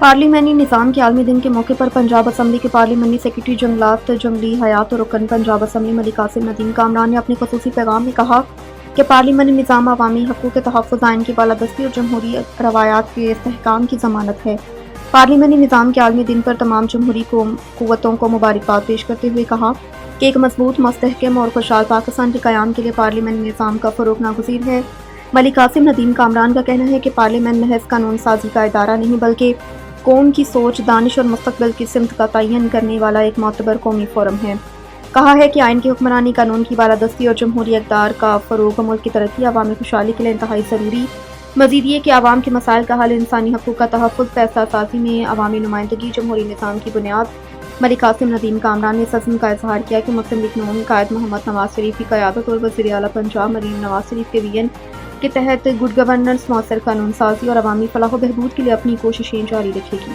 पार्लिमानी निज़ाम के आलमी दिन के मौके पर पंजाब असम्बली के पार्लिमानी सेक्रेटरी जंगलात, जंगली हयात और रुकन पंजाब असम्बली मलिक कासिम नदीम कामरान ने अपने ख़ुसूसी पैगाम में कहा कि पार्लिमानी निज़ाम अवामी हक़ूक़ के तहफ़्फ़ुज़, आइन की बालादस्ती और जमहूरी रवायात के इस्तेहकाम की ज़मानत है। पार्लिमानी निज़ाम के आलमी दिन पर तमाम जमहूरी क़ुव्वतों को मुबारकबाद पेश करते हुए कहा कि एक मजबूत, मुस्तहकम और खुशहाल पाकिस्तान के क़याम के लिए पार्लिमानी निज़ाम का फ़रोग़ नागुज़ीर है। मलिक कासिम नदीम कामरान का कहना है कि पार्लियामेंट महज कानून साजी का इदारा नहीं बल्कि कौम की सोच, दानिश और मुस्तक़बिल की सिमत का तयन करने वाला एक मोतबर कौमी फोरम है। कहा है कि आइन की हुक्मरानी, कानून की बालादस्ती और जमहूरी इक़्तिदार का फ़रोग़ मुल्क की तरक्की, अवामी खुशहाली के लिए इंतहाई ज़रूरी। मज़ीद ये कि आवाम के मसाइल का हल, इंसानी हक़ूक़ का तहफ़्फ़ुज़, फ़ैसला साज़ी में अवामी नुमाइंदगी जमहूरी निज़ाम की बुनियाद। मलिक कासिम नदीम कामरान ने इस अज़्म का इज़हार किया कि मुस्लिम लीग नून कायद मोहम्मद नवाज शरीफ की क़यादत और वज़ीर आला पंजाब मरीम नवाज शरीफ के विज़न के तहत गुड गवर्नेंस, मौसर कानून साज़ी और अवामी फ़लाह व बहबूद के लिए अपनी कोशिशें जारी रखेगी।